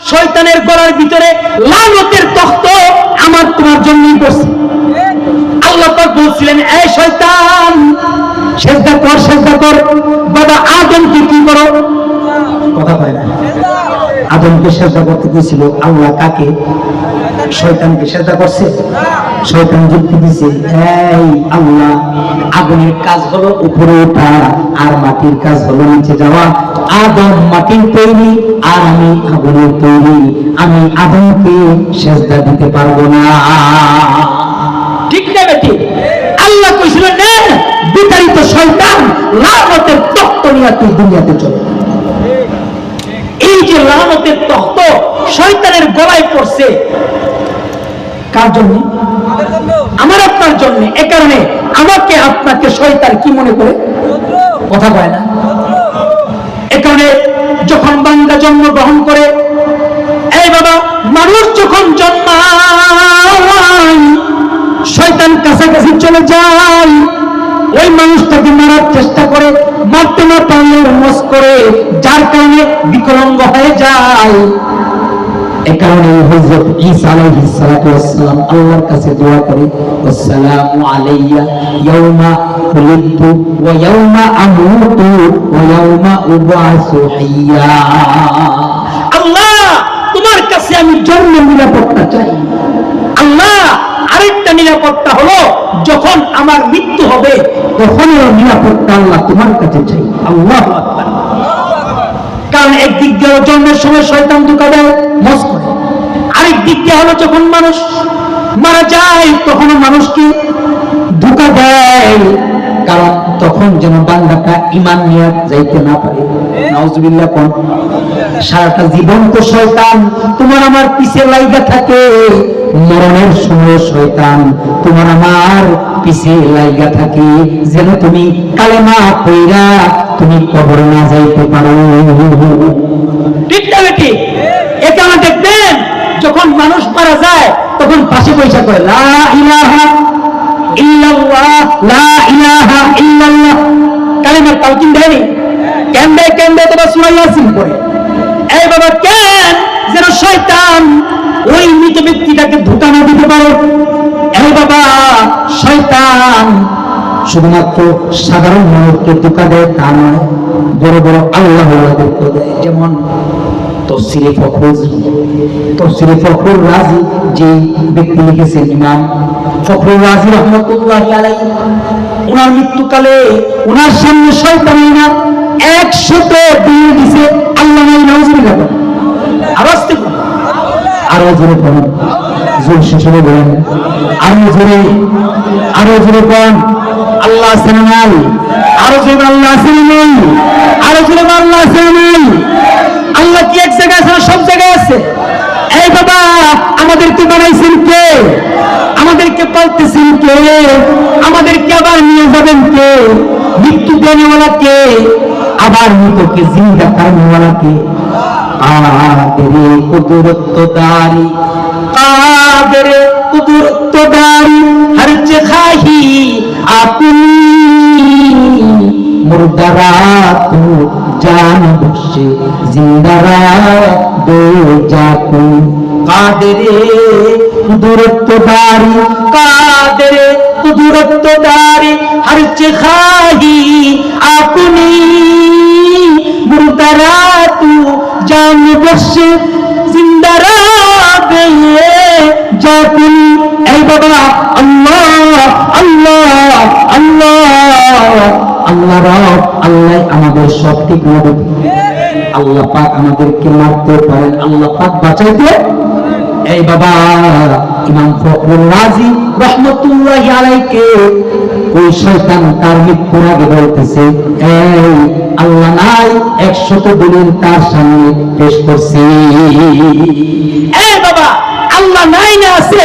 শয়তানের গলার ভিতরে লানতের তখ্ত আমার তোমার জন্যই পড়ছে। আল্লাহ পাক বলছিলেন, এই শয়তান সেজদা কর, সেজদা কর। বাবা আদমকে কি করো? কথা কয় না। আদমকে সেজদা করতে দিয়েছিল আল্লাহ, কাকে? শয়তানকে সেজদা করছে। শয়তান যুক্তি দিছে, এই আল্লাহ, আগুনের কাজ হলো উপরে ওঠা আর মাটির কাজ হলো নিচে যাওয়া। আদম মাটির তৈরি আর আমি আগুনের তৈরি, আমি আদমকে সেজদা দিতে পারবো না। ঠিক না বেটি? আল্লাহ কইছিল, না বিতাড়িত শয়তান, লানতের তখ্ত নিয়ে তুই দুনিয়াতে চলে। এই যে লানতের তখ্ত শয়তানের গলায় পড়ছে, কার জন্য? আমার আপনার জন্য। এ কারণে আমাকে আপনাকে শয়তান কি মনে করে? কথা কয় না। এ কারণে যখন বান্দা জন্মগ্রহণ করে, এই বাবা মানুষ যখন জন্মায় শয়তান কাছাকাছি চলে যায়, ওই মানুষটাকে মারার চেষ্টা করে, মারতে না পারলে মস করে, যার কারণে বিকলাঙ্গ হয়ে যায়। এ কারণে হযরত ঈসা আলাইহিস সালাতু ওয়াস সালাম আল্লাহর কাছে দোয়া করে, আসসালামু আলাইয়া ইয়াউমা খুলিকতু ওয়া ইয়াউমা আমুতু ওয়া ইয়াউমা উবআসু হাইয়া। আল্লাহ, তোমার কাছে আমি জন্মের নিরাপত্তা চাই। আল্লাহ, আরেকটা নিরাপত্তা হলো যখন আমার মৃত্যু হবে তখনও নিরাপত্তা আল্লাহ তোমার কাছে চাই। আল্লাহু আকবার। কারণ একদিক দিয়ে জন্মের সময় শয়তান ধোঁকা দেয়, মস করে। আরেক দিক দিয়ে হলো যখন মানুষ মারা যায় তখন মানুষকে ধোঁকা দেয়, কারণ তখন যেন বান্দাটা ঈমান নিয়ে যাইতে না পারে। নাউজুবিল্লাহ। কোন সারাটা জীবন তো শয়তান তোমার আমার পিছে লাইগা থাকে, মরণের সময় শয়তান তোমার আমার পিছে লাইগা থাকে, যেন তুমি কালেমা পড়া তুমি কবরে না যাইতে পারো। ঠিক না বেটি? এটা আমরা দেখবেন যখন মানুষ মারা যায় তখন পাশে পয়সা করে লা ইলাহা ইল্লাল্লাহ, লা ইলাহা ইল্লাল্লাহ, কালেমার তালকিন দেয়নি? কেন দেয়? কেন দেয়? তোমার সূরা ইয়াসিন পড়ে। এই বাবা কেন? যেন শয়তান ওই মৃত ব্যক্তিটাকে ধোঁকা না দিতে পারে। এই বাবা শয়তান শুধুমাত্র সাধারণ মানুষকে ধোঁকা দেয় তা নয়, বড় বড় আল্লাহওয়ালাদেরকে দেয়। যেমন তফসিরে ফখরুল রাজি যে ব্যক্তি লিখেছেন, ইমাম ফখরুল রাজি রহমতুল্লাহি আলাইহি, ওনার মৃত্যুকালে ওনার সামনে শয়তান না 100 দিয়ে দিছে। আল্লাহ নাই, নাউজুবিল্লাহ। আওয়াজ তো আরো জোরে পড়ুন, জোর শেষে বলেন, আরো জোরে, আরো জোরে পড়ুন। আল্লাহ আছে না নাই? আরো জোরে আল্লাহ আছে না নাই? আরো জোরে আল্লাহ আছে না নাই? আল্লাহ কি এক জায়গায় আছে না সব জায়গায় আছে? এই বাবা আমাদেরকে বানাইছেন কে? আমাদেরকে পালতেছেন কে? আমাদেরকে আবার নিয়ে যাবেন কে? মৃত্যু দেনেওয়ালা কে? আবার মৃতকে জিন্দা করনেওয়ালা কে? কাদেরে কুদরতদারি, কাদেরে কুদরতদারি, হর যে খাহি আপনি, মুর্দারা তু জান বখশে, জিন্দারা দে জাকু। কাদেরে কুদরতদারি, কাদেরে কুদরতদারি, হর যে খাহি আপনি, মুর্দারা তু জান বখশে, জিন্দারা দে জাকু। এই বাবা আল্লাহ আল্লাহ আল্লাহ আল্লাহ রব, আল্লাহ আমাদের সব ঠিক হবে। আল্লাহ পাক আমাদেরকে মারতে পারেন, আল্লাহ পাক বাঁচাইতে। এই বাবা ইমাম ফখরুল রাজি রহমতুল্লাহি আলাইহিকে ওই শয়তান তার মৃত্যুর আগে বলতেছে, এই আল্লাহ নাই, 100 দলিল তার সামনে পেশ করছি। এই বাবা আল্লাহ নাই না আছে?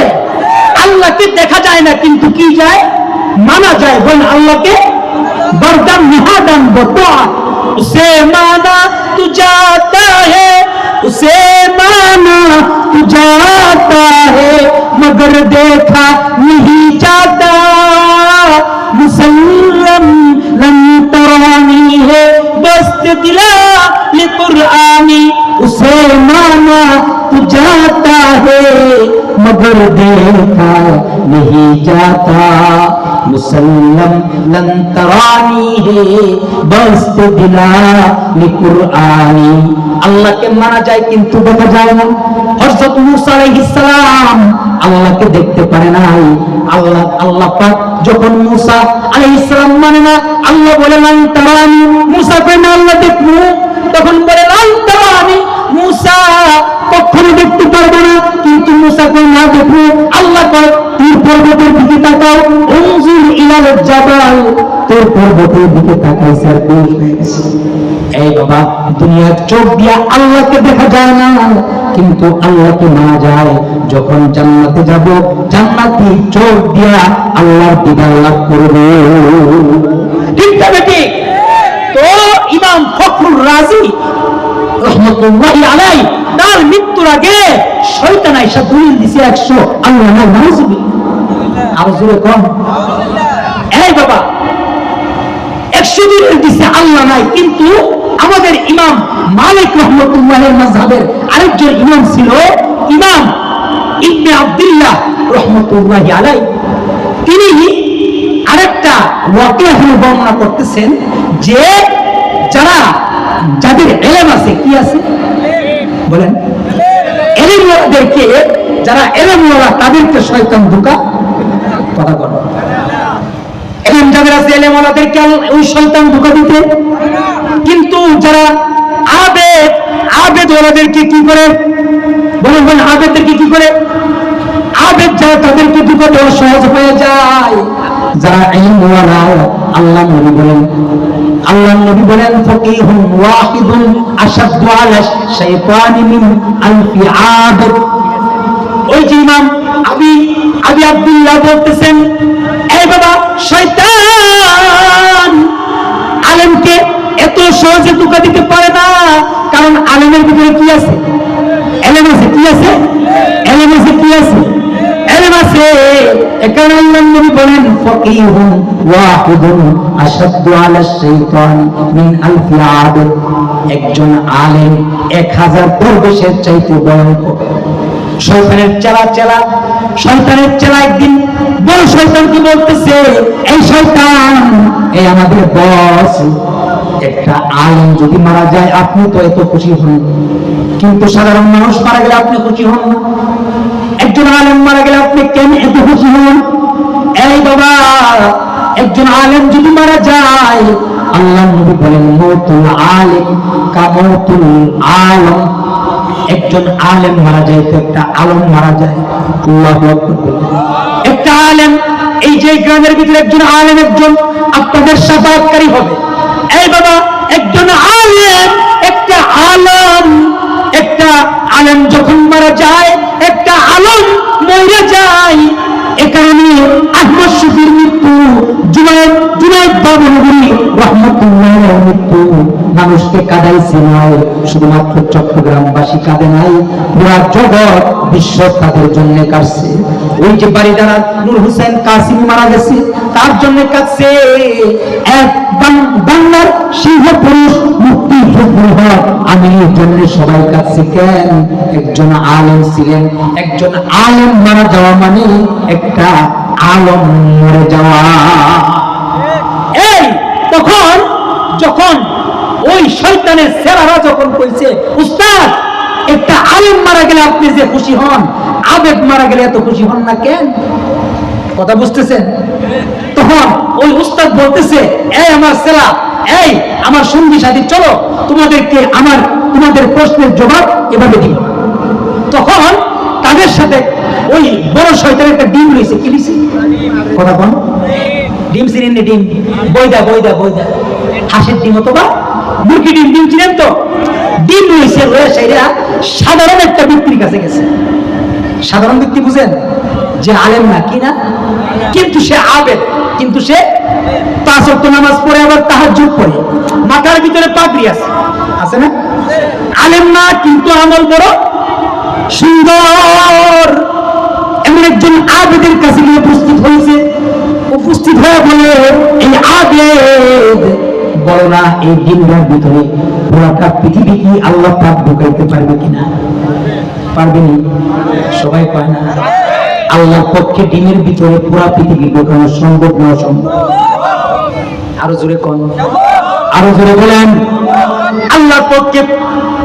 আল্লাহকে দেখা যায় না কিন্তু কি যায়? মানা যায়। বলেন আল্লাহকে बरदम निहादम बता, उसे माना तू जाता है, उसे माना तू जाता है, मगर देखा नहीं जाता। मुसल्लम लम तरानी है बस्त दिला ले कुरानी, उसे माना जाता है मगर देखा नहीं जाता मुसल्लम लन तरानी है बस्त दिला कुरआनी আল্লাহকে মানা যায় কিন্তু দেখা যায় না হযরত মূসা আলাইহিস সালাম আল্লাহকে দেখতে পারে নাই আল্লাহ পাক যখন মূসা আলাইহিস সালাম মানে না আল্লাহ বলে lan tarani মূসা কই না আল্লাহ দেখবো তখন বলে lan tarani মূসা কখনো দেখতে পারবে না কিন্তু মূসা কই না দেখবো আল্লাহ কয় তুই পর্বতের দিকে তাকাও উনজুর ইলাল জাবাল তোর পর্বতের দিকে তাকাই স্যার এই বাবা দুনিয়ার চোখ দিয়া আল্লাহকে দেখা যায় না কিন্তু আল্লাহকে মানা যায় যখন জান্নাতে যাব জান্নাতি চোখ দিয়া আল্লাহর দিদার লাভ করব ঠিক তবে ঠিক তো ইমাম ফখরুর রাজি রাহমাতুল্লাহি আলাইহি তার মৃত্যুর আগে শয়তান আয়েশা দলিল দিছে 100 আল্লাহ নাউজুবিল্লাহ আর জোরে কোন এই বাবা 100 দলিল দিছে আল্লাহ নাই কিন্তু আমাদের ইমাম মালিক রাহমাতুল্লাহির মাযহাবের আরেকজন ইমাম ছিল ইমাম ইবনে আব্দুল্লাহ রাহমাতুল্লাহি আলাইহি তিনি আরেকটা ওয়াকিয়া বর্ণনা করতেছেন যে যাদের ইলম আছে কি আছে বলেন ইলমওয়ালাদেরকে যারা ইলমওয়ালা তাদেরকে শয়তান ধোঁকা কথা বলে ইলম যাদের আছে ইলমওয়ালাদেরকে ওই শয়তান ধোঁকা দিতে কিন্তু যারা আবেদ ওলাদেরকে কি করে বলেন আবেদদেরকে কি করে আবেদ যারা তাদেরকে ধোঁকা দেওয়া সহজ হয়ে যায় যারা ইলমওয়ালা আল্লাহ নবী বলেন ফাকিহুন ওয়াহিদুন আশাদ্দু আলা শাইতানি মিন আলফি আবিদ ওই যে ইমাম আবি আব্দুল্লাহ বলতেছেন এই বাবা শয়তান আলেমকে এত সহজে ধোঁকা দিতে পারে না কারণ আলেমের ভিতরে কি আছে ইলম আছে কি আছে ইলম আছে কি আছে ইলম আছে এখানে আল্লাহ নবী বলেন ফাকিহুন ওয়াহিদুন আশাদ্দু আলা শাইতানি মিন আলফি আবিদ একজন আলেম 1000 দরবেশের চাইতে ভয়ঙ্কর শয়তানের চেলা একদিন বড় শয়তানকে বলতেছে এই শয়তান এই আমাদের বস একটা আলেম যদি মারা যায় আপনি তো এত খুশি হন কিন্তু সাধারণ মানুষ মারা গেলে আপনি খুশি হন না একজন আলেম মারা গেলে আপনি কেন এত খুশি হন এই বাবা একজন আলেম যদি মারা যায় আল্লাহ নবী বলেন মউতুল আলিম কামউতুল আলম একজন আলেম মারা যায় তো একটা আলম মারা যায় আল্লাহু আকবার একটা আলেম এই যে গ্রামের ভিতরে একজন আলেম একজন আপনাদের শাফাআতকারী হবে এই বাবা একজন আলেম একটা আলেম যখন মারা যায় একটা আলম মরে যায় এখানে আহমদ শফির মৃত্যু জুনায়েদ বাবুনগরী রাহমাতুল্লাহির মৃত্যু মানুষকে কাঁদাইছে নয় শুধুমাত্র চট্টগ্রামবাসী কাঁদে নাই পুরা জগৎ বিশ্ব তাদের জন্য কাঁদছে ওই যে বাড়িদার নূর হোসেন কাসিম মারা গেছে তার জন্য কাঁদছে এক বাংলার সিংহ পুরুষ মুক্তি ফখরুল হক আমিনের জন্য সবাই কাঁদছে কেন একজন আলেম ছিলেন একজন আলেম মারা যাওয়া মানে একটা আলম মরে যাওয়া এই তখন যখন ওই শয়তানের ছেলেরা যখন কইছে উস্তাদ একটা আলেম মারা গেলে আপনি যে খুশি হন আবেদ মারা গেলে এত খুশি হন না কেন কথা বুঝতেছেন তখন ওই উস্তাদ বলতেছে এই আমার ছেলা এই আমার সঙ্গী সাথী চলো তোমাদের প্রশ্নের জবাব এভাবে দিব তখন তাদের সাথে ওই বড় শয়তানের একটা ডিম রয়েছে কি লিছে কথা বল ডিম চিনেন ডিম বইদা হাঁসের ডিম অথবা মুরগি ডিম চিনেন তো ডিম রয়েছে সেটা সাধারণ একটা ব্যক্তির কাছে গেছে সাধারণ ব্যক্তি বুঝেন যে আলেম না কি না কিন্তু সে আবেদ কিন্তু সে 5 ওয়াক্ত নামাজ পড়ে আবার তাহাজ্জুদ পড়ে মাথার ভিতরে পাগড়ি আছে না আলেম না কিন্তু আমল বড় সুন্দর এমন একজন আবেদের কাছে গিয়ে উপস্থিত হয়ে বলে এই আবেদ বড় না এই দিনটার ভিতরে পুরোটা পৃথিবী কি আল্লাহ পাক ঢুকাইতে পারবে কিনা পারবেনি? সবাই পায় না। আল্লাহর পক্ষে ডিমের ভিতরে পুরা পৃথিবী ঢোকানো সম্ভব না অসম্ভব? আরো জোরে কোন, আরো জোরে বলেন। আল্লাহর পক্ষে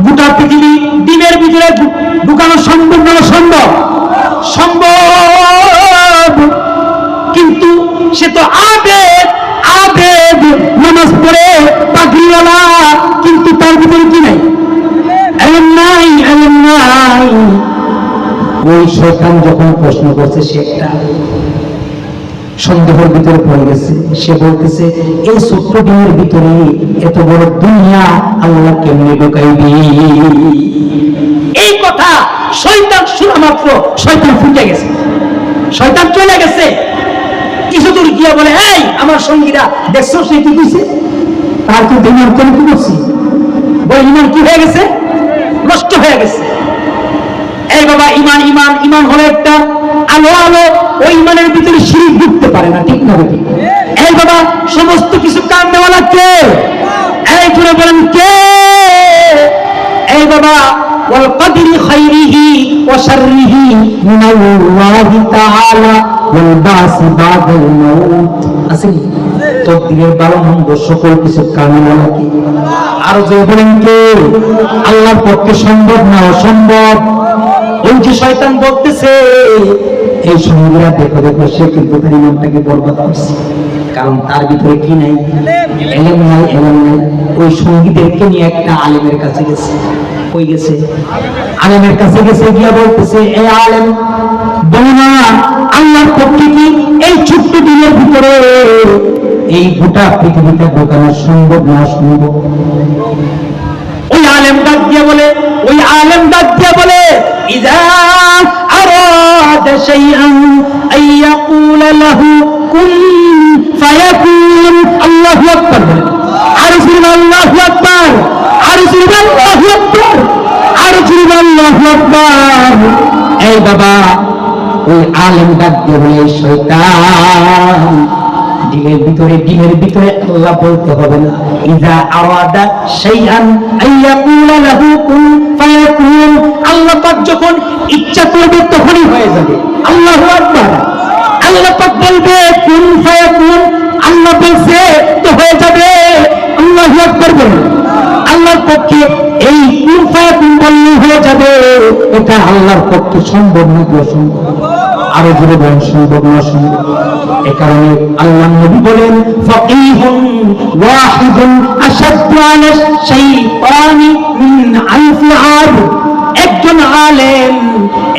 গোটা পৃথিবী ডিমের ভিতরে ঢুকানো সম্ভব না অসম্ভব? সম্ভব। কিন্তু সে তো আবেদ, আবেদ নামাজ পড়ে পাগড়িওয়ালা, কিন্তু তার ভিতরে কি নাই? এলেম নাই, এলেম নাই। ওই শয়তান যখন প্রশ্ন করছে, সে একটা সন্দেহের ভিতরে পড়ে গেছে। সে বলতেছে, এই ছোট্ট ডিমের ভিতরে এত বড় দুনিয়া আল্লাহ কেমনে ঢুকাইবি? এই কথা শয়তান শোনা মাত্র শয়তান ফুটে গেছে, শয়তান চলে গেছে। কিছু দূর গিয়া বলে, এই আমার সঙ্গীরা দেখছো সে কি কইছে? তার তো দুনিয়ার কেন কি করছি? বই ইমান কি হয়ে গেছে? নষ্ট হয়ে গেছে। এই বাবা, ইমান ইমান ইমান হলো একটা আলো, আলো। ওই ইমানের ভিতরে শিরিক ঢুকতে পারে না, ঠিক না বেটি? এই বাবা, সমস্ত কিছু কান দেওয়ালা কে? এই জুড়ে বলেন কে? এই বাবা, ওয়াল কদরি খাইরিহি ওয়া শাররিহি মিনাল্লাহি তাআলা ওয়াল বাসি বাদাল মাউত। আসেনি? তকদীরের ভালো মন্দ সকল কিছু কান দেওয়ালা কে? আরো যে বলেন কে? আল্লাহর পক্ষে সম্ভব না অসম্ভব? ওই যে শয়তান বলতেছে, এই সঙ্গীরা দেখো দেখো, সে কিন্তু তার ইমানটাকে বরবাদ করছে। কারণ তার ভিতরে কি নাই? এলেম নাই, এলেম নাই। ওই সঙ্গীদেরকে নিয়ে একটা আলেমের কাছে গেছে। কই গেছে? আলেমের কাছে গেছে, গিয়া বলতেছে, এ আলেম, বলো না আল্লাহর পক্ষে কি এই ছোট্ট দিনের ভিতরে এই গোটা পৃথিবীটা ঢোকানো সম্ভব না অসম্ভব? ওই আলেম ডাক দিয়া বলে, ওই আলেম ডাক দিয়া বলে, ইযা আরাদা শাইআন আইয়াকুলা লাহু কুন ফায়াকুন। আল্লাহু আকবার। আরে সুবহান, আল্লাহু আকবার। আরে সুবহান, আল্লাহু আকবার। আরে সুবহান, আল্লাহু আকবার। এই বাবা, ওই আলেম ডাক দিয়া বলে, শয়তান, ডিমের ভিতরে, ডিমের ভিতরে আল্লাহ বলতে হবে না। ইযা আরাদা শাইআন আইয়াকুলা লাহু কুন ফায়াকুন। আল্লাহ পাক যখন ইচ্ছা করবে তখনই হয়ে যাবে। আল্লাহু আকবার। আল্লাহ পাক বলবে কুন ফায়াকুন, আল্লাহ বলছে তো হয়ে যাবে। আল্লাহু আকবার বলুন। আল্লাহর পক্ষে এই কুন ফায়াকুন বললে হয়ে যাবে, এটা আল্লাহর পক্ষে সম্ভব না অসম্ভব? আরো জোরে বলেন, সম্ভব না অসম্ভব? এ কারণে আল্লাহ নবী বলেন, ফাকিহুন ওয়াহিদুন আশাদ্দু আলা শাইতানি মিন আলফি আব। একজন আলেম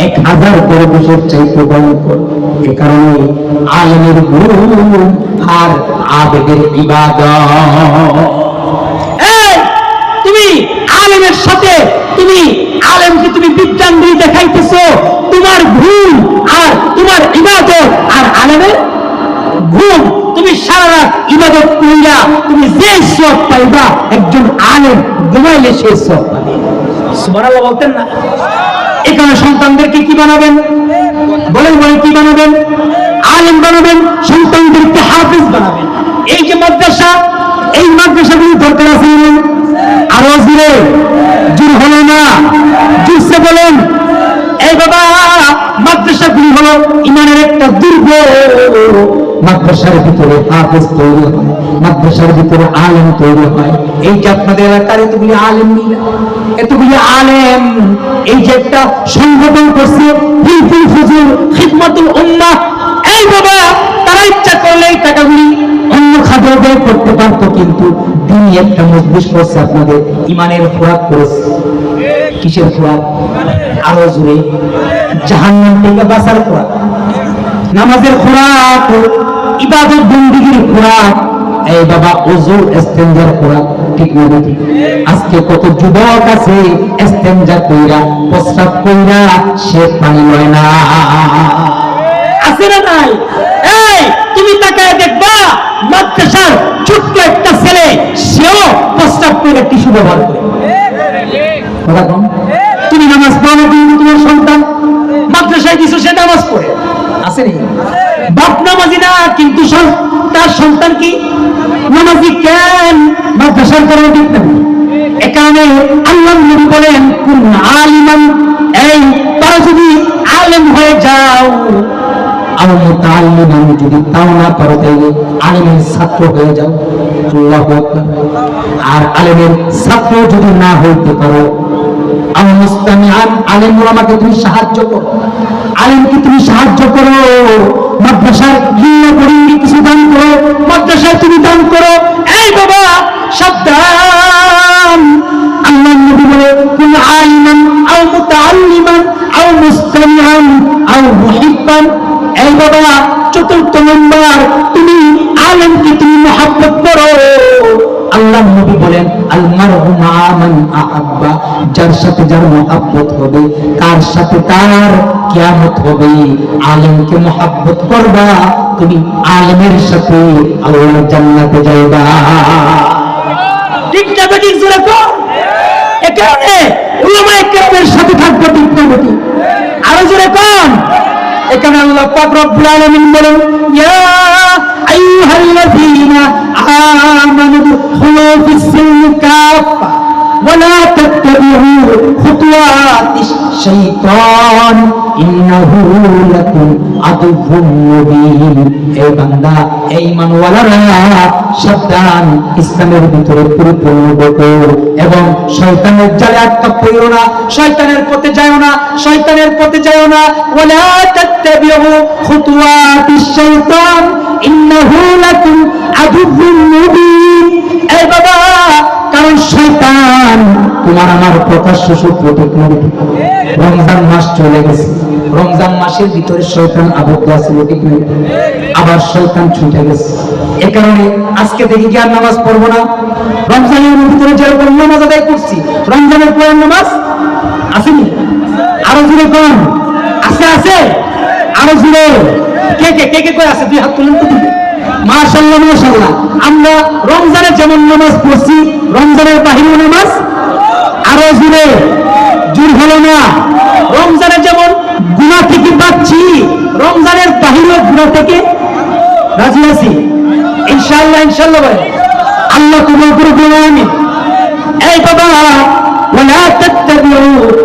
1000 দরবেশের চাইতে ভয়ঙ্কর। এ কারণে আলেমের গুণ আর আবেদের ইবাদত। এই তুমি আলেমের সাথে, তুমি আলেমকে তুমি বিদ্যাঙ্গি দেখাইতেছো, তোমার ঘুম আর তোমার ইবাদত আর আলেমের ঘুম। তুমি সারা রাত ইবাদত কইরা তুমি যে সওয়াব পাইবা, একজন আলেম ঘুমাইলে সেই সওয়াব পাবে। সুবহানাল্লাহ বলতেন না? এখানে সন্তানদেরকে কি বানাবেন? বলেন বলেন, কি বানাবেন? আলেম বানাবেন, সন্তানদেরকে হাফেজ বানাবেন। এই যে মাদ্রাসা, এই মাদ্রাসাগুলি দরকার আছে না? আরো জোরে, জোর হলো না, জোরসে বলেন। এই বাবা, মাদ্রাসাগুলি হলো ইমানের একটা দুর্গ। মাদ্রাসার ভিতরে হাফেজ তৈরি হয়, মাদ্রাসার ভিতরে আলেম তৈরি হয়। এই যে আপনাদের এলাকার এতগুলি আলেম, এতগুলি আলেম, এই যে একটা সংগঠন করছে হিলফুল ফুজুল খিদমাতুল উম্মাহ, এই বাবা, তারা ইচ্ছা করলে এই টাকাগুলি অন্য খাতে ব্যয় করতে পারতো, কিন্তু দিনই একটা মজলিস করছে, আপনাদের ইমানের খোরাক করেছে। কিসের খোরাক? আরো জোরে, জাহান্নাম থেকে বাঁচার খোরাক, নামাজের খোরাক, ইবাদত বন্দেগীর খোরাক। এই বাবা, ওযু ইস্তেনজার খোরাক, ঠিক না বেটি? আজকে কত যুবক আছে ইস্তেনজা কইরা, প্রস্রাব কইরা সে পানি লয় না, আছে না নাই? এই তুমি তাকায় দেখবা, মাদ্রাসার ছোট্ট একটা ছেলে, সেও প্রস্রাব করে টিস্যু ব্যবহার করে। কথা কম? তুমি নামাজ পড়ো, কিন্তু তোমার সন্তান মাদ্রাসায় কিছু সে নামাজ পড়ে, আসেনি? বাপ নামাজি না, কিন্তু তার সন্তান কি নামাজি? কেন? মাদ্রাসার কারণে। ঠিক না? এ কারণে আল্লাহ নবী বলেন, কুন আলিমান, এই মুতাআল্লিমান, যদি তাও না পারো তাইলে আলেমের ছাত্র হয়ে যাও। আল্লাহু আকবার। আর আলেমের ছাত্র যদি না হইতে পারো, আল মুস্তামিআন, আলেম ওলামাকে তুমি সাহায্য করো, আলেমকে তুমি সাহায্য করো। মাদ্রাসার লিল্লাহ পড়িয়ে কিছু দান করো, মাদ্রাসায় তুমি দান করো। এই বাবা সাবধান, আল্লাহ নবী বলে কুন আলিমান আও মুতাআল্লিমান আও মুস্তামিআন আও মুহিব্বান। এই বাবা চতুর্থ নম্বর, তুমি আলেমকে তুমি মহব্বত করো। আল্লাহ নবী বলেন আল মারহু মা মান আহাব্বা, যার সাথে যার মহব্বত হবে তার সাথে তার কিয়ামত হবে। আলেমকে মহব্বত করবা, তুমি আলেমের সাথে আল্লাহর জান্নাতে যাইবা। ঠিক না বেটি? জোরে কর। একারণে উলামায়ে কেরামের সাথে থাকবে, ঠিক না বেটি? আরো জোরে কর। এখানে আল্লাহ পাক রব্বুল আলামিন বলেন ইয়া আইয়ুহাল্লাযীনা আমানু দুখুলু ফিস-সিলমি কাফা ওয়া লা তাত্তাবিউ খুতুওয়াতিশ শাইতান ইন্নাহু লাকুম আদুউম মুবিন। এই বান্দা, এই ঈমানওয়ালারা সাবধান, ইসলামের ভিতরে পরিপূর্ণ হও এবং শয়তানের জালে আটকা পড়িও না, শয়তানের পথে যাও না, শয়তানের পথে যাও না। ওয়া লা তাত্তাবিউ খুতুওয়াতিশ শাইতান ইন্নাহু লাকুম আদুউম মুবিন। এই বাবা, কারণ শয়তান তোমার আমার প্রকাশ্য শত্রু, ঠিক না? রমজান মাস চলে গেছে, রমজান মাসের ভিতরে শয়তান আবদ্ধ আছে, ঠিক না? আবার শয়তান ছুটে গেছে। এই কারণে আজকে দেখি কি আর নামাজ পড়বো না? রমজানের ভিতরে যেরকম নামাজ আদায় করছি, রমজানের পরের নামাজ আসেনি? আরো জোরে কম আছে, আছে আরো জোরে। কে কে কে কে কই আছে? দুই হাত তুলেন তো। মাশাআল্লাহ মাশাআল্লাহ। আমরা রমজানে যেমন নামাজ পড়ছি, রমজানের বাহিরেও নামাজ। আরো জোরে, জোর হলো না। রমজানে যেমন গুনাহ থেকে বাঁচছি, রমজানের বাহিরেও গুনাহ থেকে রাজি আছি ইনশাআল্লাহ। ইনশাআল্লাহ ভাই, আল্লাহ কবুল করুন, আমিন। এই বাবা, ওয়ালা তাত্তাবিউ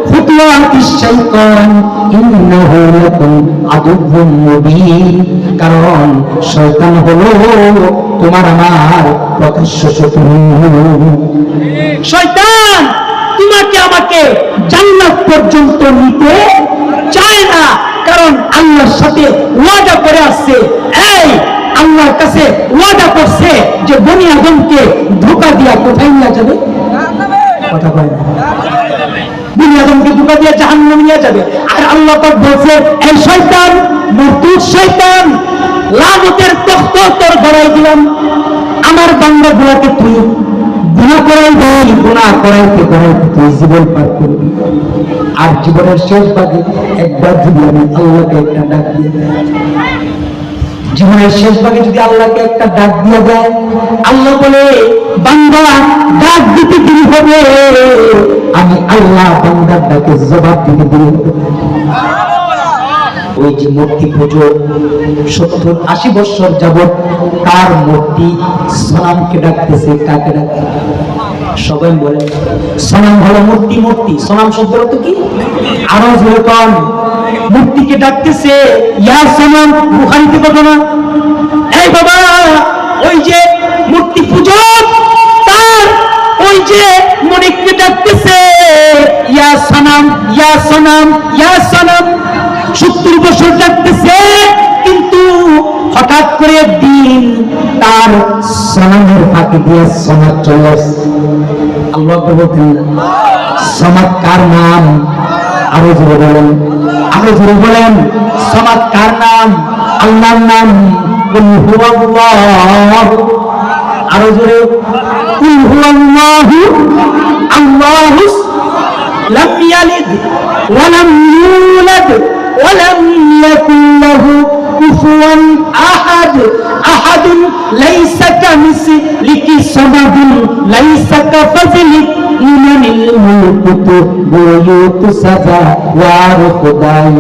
খুতুওয়াতিশ শাইতান ইন্নাহু লাকুম আদুউম মুবিন। কারণ শয়তান হলো তোমার আমার প্রকাশ্য শত্রু। শয়তান তোমাকে আমাকে জান্নাত পর্যন্ত নিতে চায় না, কারণ আল্লাহর সাথে ওয়াদা করে আসছে। এই আল্লাহর কাছে ওয়াদা করছে যে বনি আদমকে ধোঁকা দিয়া কোথায় নিয়ে যাবে? কথা বলে না। বনি আদমকে ধোঁকা দিয়া জাহান্নামে নিয়ে যাবে। আর আল্লাহ পাক বলছে, এই শয়তান, মরদুদ শয়তান, লানতের তখ্ত তোর গড়াই দিলাম। আমার বান্দাগুলোকে তুই গুনাহ করাইবি, গুনাহ করাইতে করাইতে তুই জীবন পার করবি। আর জীবনের শেষ ভাগে একবার যদি আমি আল্লাহকে একটা ডাক দিয়ে দেয়, জীবনের শেষ ভাগে যদি আল্লাহকে একটা ডাক দিয়ে দেয়, আল্লাহ বলে বান্দা ডাক দিতে দেরি হবে, আমি আল্লাহ বান্দার ডাকে জবাব দিতে দেরি হবে। ওই যে মূর্তি পুজো 70-80 বছর যাবত তার মূর্তি সনামকে ডাকতেছে, কাকে ডাকে? সবাই বলে সনাম হলো মূর্তি। মূর্তি, সনাম শব্দের অর্থ কি? আরো যেরকম মূর্তিকে ডাকতেছে ইয়া সনাম, বুখারীতে ঘটনা। এই বাবা, ওই যে মূর্তি পূজক তার ওই যে মনিককে ডাকতেছে ইয়া সনাম, ইয়া সনাম, ইয়া সনাম। 70 বছর ডাকতেছে, কিন্তু হঠাৎ করে একদিন তার সনামের ফাঁকি দিয়ে সমাজ চলে আসছে। আল্লাহ বলতেন সমাজ কার নাম? আরো জোরে বলেন, আরো জোরে বলেন। সমাজ কার নাম? আল্লাহর নাম। কুল হুয়াল্লাহ, আরো জোরে, কুল হুয়াল্লাহু আল্লাহু লাম ইয়ালিদ ওয়া লাম ইউলাদ ولم يكن له كفوا أحد أحد ليس كمثله صمد ليس كفضله لمن الملك بيوت سجا وارخداي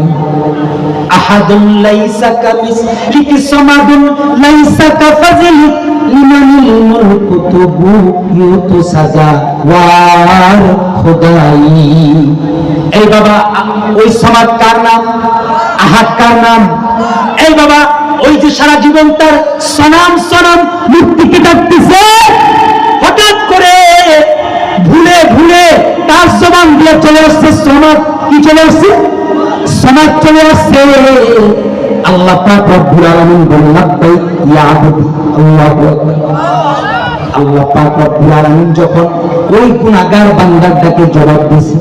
أحد ليس كمثله صمد ليس كفضله لمن الملك بيوت سجا وارخداي। এই বাবা, ওই সমাজ কার নাম? আহাদ কার নাম? এই বাবা, ওই যে সারা জীবন তার সনাম সনাম মূর্তিকে ডাকতেছে, হঠাৎ করে ভুলে ভুলে তার জবান দিয়ে চলে আসছে সনাত। কি চলে আসছে? সনাত চলে আসছে। আল্লাহ পাক রব্বুল আলামিন বলেন লাব্বাইক ইয়া আবদি। আল্লাহু আকবার। আল্লাহ পাক রব্বুল আলামিন যখন ওই গুনাহগার বান্দার ডাকে জবাব দিয়েছে,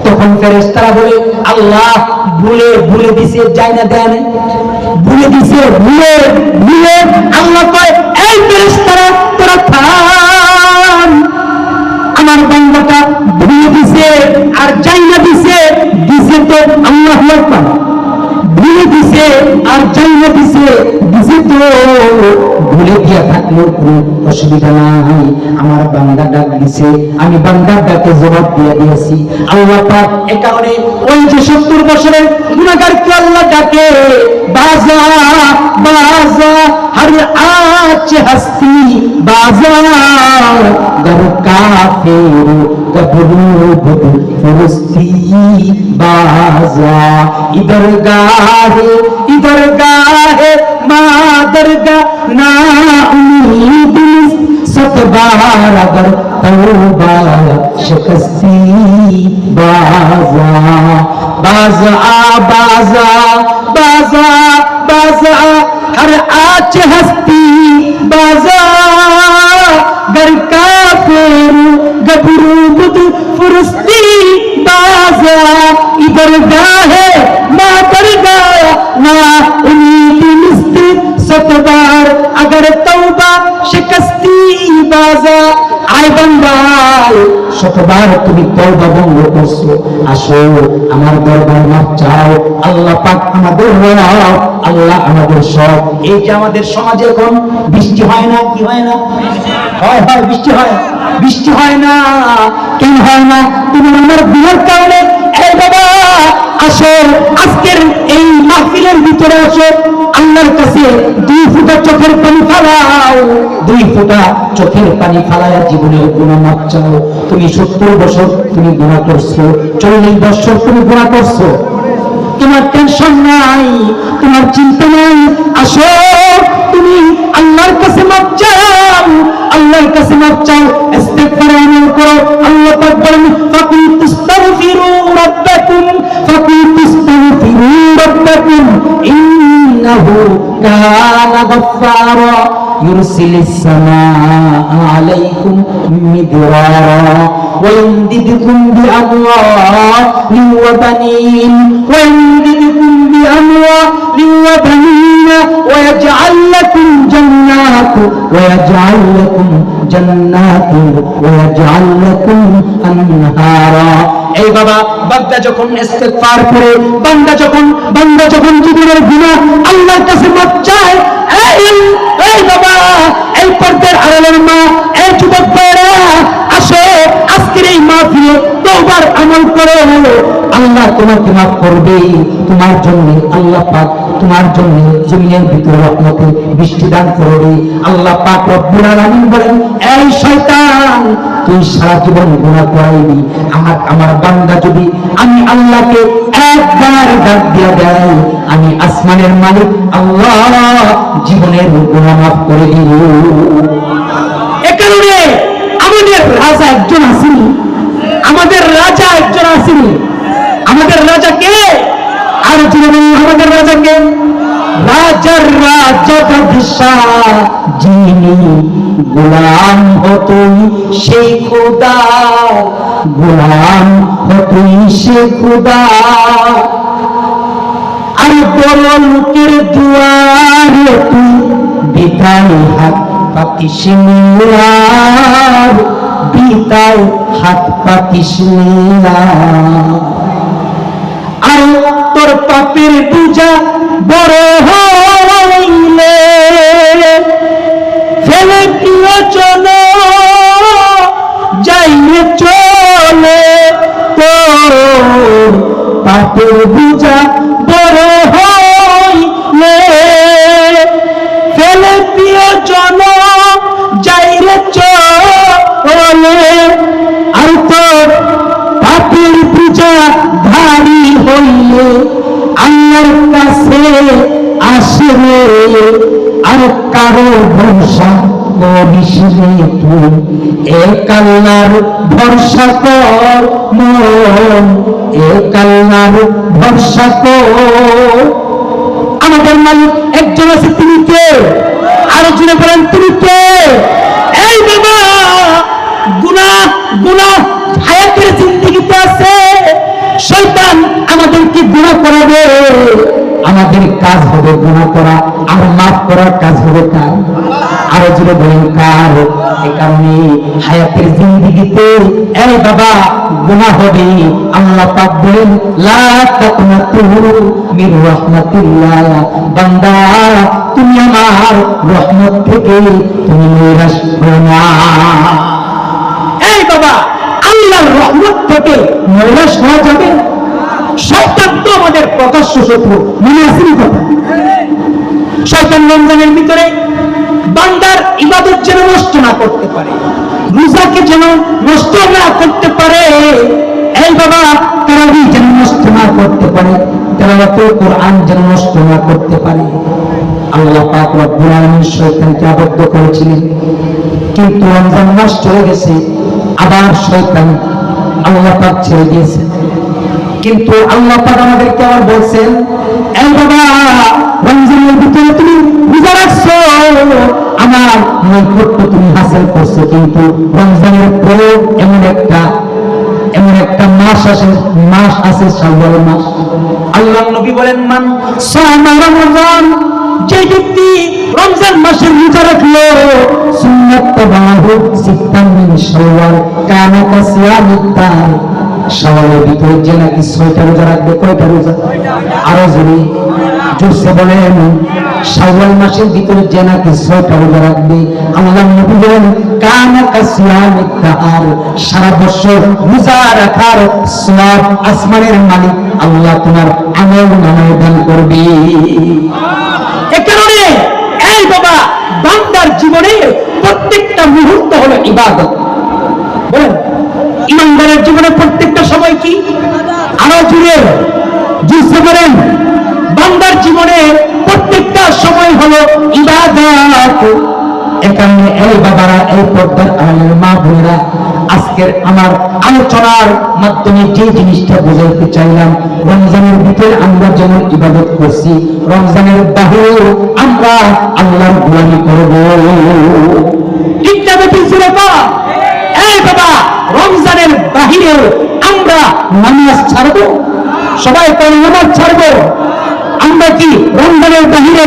তখন ফেরেশতারা বলে আল্লাহ ভুলে ভুলে দিছে, যায় না দেয় না, ভুলে দিছে, ভুলে ভুলে। আল্লাহ কয় এই ফেরেশতারা তোরা থাম, আমার বান্দাটা ভুলে দিছে আর যায় না দিছে, দিছে তো আল্লাহু আকবার, ভুলে দিছে আর যায় না দিছে, দিছে তো। ভুলে গিয়া থাকলেও কোনো অসুবিধা নাই, আমার বান্দা ডাক দিছে, আমি বান্দার ডাকে জবাব দিয়ে দিয়েছি। আল্লাহ পাক এ কারণে ওই যে 70 বছরের গুনাহগারকে আল্লাহ ডাকে বাজা বাজা हर आच हस्ती बाजार गर काफिर गबरूब फुरस्ती बाजा इधर गाहे मादरगा ना उम्मीद सतबार अगर तौबा शिकस्ती बाजा बाजा बाजा बाजा बाजा हर आच हस्ती बाजा गर काफिर गबरूब फुरस्ती बाजा इधर गाहे मादरगा ना उम्मीद सतबार अगर तौबा शिकस्ती बाजा आय बंदा শতবার তুমি তওবা ভঙ্গ করছো, আসো আমার দরবারে মাফ চাও। আল্লাহ পাক আমাদের রব, আল্লাহ আমাদের সব। এই যে আমাদের সমাজে এখন বৃষ্টি হয় না, কি হয় না? হয় হয়, বৃষ্টি হয়। বৃষ্টি হয় না কেন হয় না? তুমি আমার গুনার কারণে। এই বাবা আসো, আজকের এই মাহফিলের ভিতরে আসো, আল্লাহর কাছে 2 ফোঁটা চোখের পানি ফালাও, 2 ফোঁটা চোখের পানি ফালায়া জীবনের গুনাহ মাফ চাও। তুমি 70 বছর তুমি গুনাহ করছো, 40 বছর তুমি গুনাহ করছো, তোমার টেনশন নাই, তোমার চিন্তা নাই। আসো তুমি আল্লাহর কাছে মাফ চাও, আল্লাহর কাছে মাফ চাও, ইস্তিগফার আমল করো। আল্লাহ পাক বলেন ফাকুনতুস্তাগফিরু রাব্বাকুম ফাকুনতুস্তাগফিরু রাব্বাকুম ইন্নাহু কানা গাফফারা ইউরসিলিস সামাআ আলাইকুম মিদরারা ويمددكم بأموال وبنين ويمددكم بأموال وبنين ويجعل لكم جنات ويجعل لكم جنات ويجعل لكم أنهارا। এই বাবা বান্দা যখন ইস্তিগফার করে, বান্দা যখন জীবনের গুনাহ আল্লাহর কাছে মাফ চায়, এই বাবা, এই পর্দার আড়ালের মা, এই যুবক ভাইরা আসো, আজকের এই মাহফিলে তওবার আমল করো। আল্লাহ তোমাকে মাফ করবে। তোমার জন্য আল্লাহ পাক তোমার জন্য জমিনের ভিতরে রহমতে বৃষ্টি দান করবে। আল্লাহ পাক রব্বুল আলামিন বলেন, এই শয়তান তুই সারা জীবন গুনাহ করাইবি, আমার বান্দা যদি আমি আল্লাহকে একবার ডাক দিয়া দেয়, আমি আসমানের মালিক আল্লাহ জীবনের গুনাহ মাফ করে দিব। এ কারণে আমাদের রাজা একজন আসেনি, আমাদের রাজা একজন আসেনি। আমাদের রাজা কে? আর জীবন আমাদের রাজা কে? রাজার রাজা বাদশাহ যিনি গোলাম হতই সেই খোদা, গোলাম হতই সে খোদা। আর বড় লোকের দুয়ারে তুই বিদায় হাত পাতিস না, বিদায় হাত পাতিস না। আর তোর পাপের বোঝা বড় হইলে ফেলে প্রিয় চলো যাইলে চলে, তোর পাপের বোঝা বড় হইলে ফেলে প্রিয় চলো যাইলে চলে। আর তোর পাপের বোঝা ভারী হইলে আল্লাহর কাছে আসে রে আর কারো ভরসা করিস রে তুই, এক আল্লাহর ভরসা কর মন, এক আল্লাহর ভরসা কর। আমাদের মালিক একজন আছে, তিনি কে? আরো জুড়ে বলেন তিনি কে? এই বাবা, গুনাহ গুনাহ হায়াতের জিন্দেগিতে আছে। শয়তান আমাদেরকে গুনাহ করাবে, আমাদের কাজ হবে গুনাহ করা, আর মাফ করার কাজ হবে কার? আরো জুড়ে বলেন কার? এই কারণে হায়াতের জিন্দেগিতে এই বাবা গুনাহ হবে। আল্লাহ পাক বলেন লা তাকনাতু মির রাহমাতিল্লাহ, বান্দা তুমি আমার রহমত থেকে তুমি নিরাশ হও না। এই বাবা, আল্লাহর রহমত থেকে নিরাশ হওয়া যাবে? শয়তান তো আমাদের প্রকাশ্য শত্রু, মনে আছে কথা? শয়তান রমজানের ভিতরে বান্দার ইবাদত যেন নষ্ট না করতে পারে, রোজাকে যেন নষ্ট না করতে পারে, এই বাবা তারাবি যেন নষ্ট না করতে পারে, তেলাওয়াতুল কোরআন যেন নষ্ট না করতে পারে। আল্লাহ পাক রব্বুল আলামিন শয়তানকে আবদ্ধ করেছিলেন, কিন্তু রমজান মাস চলে গেছে, আবার শয়তান আল্লাহ পাক ছেড়ে দিয়েছেন। কিন্তু আল্লাহ পাক আমাদেরকে আবার বলছেন, এই বাবা রমজানের ভিতরে তুমি রোজা রাখছো, আমার নৈকট্য তুমি হাসিল করছো, কিন্তু রমজানের পরে এমন একটা মাস আছে শাওয়াল মাস। আল্লাহ নবী বলেন মান সামা রমজান, যে ব্যক্তি রমজান মাসে রোজা রাখলো, সুন্নাত তাবাহু সিত্তান মিন শাওয়াল কানা কাসিয়ামিত দার, শাওয়ালের ভিতরে যে নাকি 6টা রোজা রাখবে, কয়টা রোজা? আরো জোরসে বলেন, শাওয়াল মাসের ভিতরে যে নাকি 6টা রোজা রাখবে, আল্লাহ নবী বলেন কানা কাসিয়ামিত দার, সারা বছর রোজা রাখার সওয়াব আসমানের মালিক আল্লাহ তোমার আমল নামায় দান করবে। এ কারণে এই বাবা বান্দার জীবনে প্রত্যেকটা মুহূর্ত হলো ইবাদত। বলেন ইমানদারের জীবনে প্রত্যেকটা সময় কি? আরো জুড়ে জুড়ে বলেন, বান্দার জীবনে প্রত্যেকটা সময় হলো ইবাদত। এখানে এই বাবারা, এই পর্দার আড়ালের মা বোনেরা, আজকের আমার আলোচনার মাধ্যমে যে জিনিসটা বোঝাতে চাইলাম, রমজানের ভিতরে আমরা যেমন ইবাদত করছি, রমজানের বাহিরে আমরা আল্লাহর গোলামি করব। এই বাবা রমজানের বাহিরে আমরা নামাজ ছাড়বো? সবাই কোন নামাজ ছাড়বো? আমরা কি রমজানের বাহিরে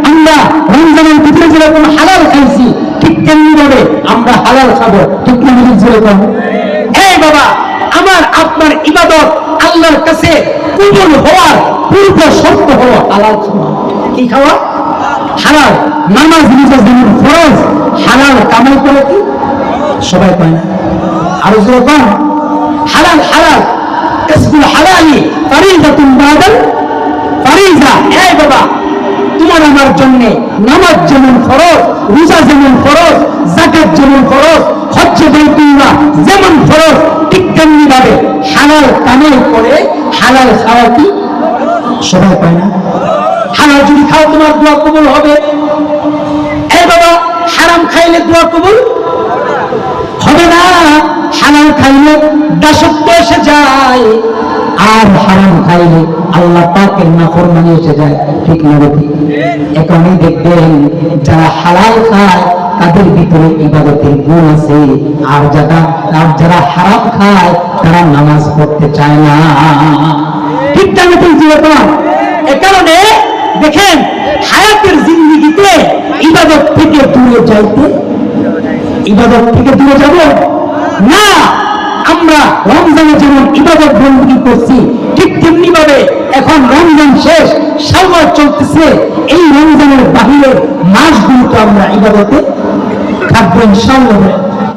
আমরা রমজানের ভিতরে যেরকম হালাল খাইছি, ঠিক তেমনি ভাবে আমরা হালাল খাবো? ঠিক না? যেরকম এই বাবা আমার আপনার ইবাদত আল্লাহর কাছে কবুল হওয়ার পূর্ব শর্ত হলো হালাল খাওয়া। কি খাওয়া? হালাল। নামাজ রোজা যেমন ফরজ, হালাল কামাই করে কি সবাই পায় না? আরো যেরকম হালাল হালাল কাসবুল হালালি ফারিদাতুন বাদাল ফারিজা। এই বাবা তোমার আমার জন্য নামাজ যেমন ফরজ, রোজা যেমন ফরজ, যাকাত যেমন ফরজ, হজ্জ বাইতুল্লাহ যেমন ফরজ, ঠিক তেমনি ভাবে হালাল কামাই করে হালাল খাওয়া কি সবাই পায় না? হালাল যদি খাও তোমার দোয়া কবুল হবে। এই বাবা হারাম খাইলে দোয়া কবুল হবে না। হালাল খাইলে দাসত্ব এসে যায়, আর হারাম খাইলে আল্লাহ পাকের নাফরমানি এসে যায়। ঠিক না? এখনই দেখবেন যারা হালাল খায় তাদের ভিতরে ইবাদতের গুণ আছে, আর যারা হারাম খায় তারা নামাজ পড়তে চায় না। ঠিক না? এ কারণে দেখেন হায়াতের জিন্দেগিতে ইবাদত থেকে দূরে যাইতে, ইবাদত থেকে দূরে যাব না। আমরা রমজানে যেমন ইবাদত বন্দী করছি, ঠিক তেমনি ভাবে এখন রমজান শেষ, শাওয়াল চলতেছে, এই রমজানের বাহিরের মাসগুলোতে আমরা ইবাদতে থাকবো ইনশাআল্লাহ।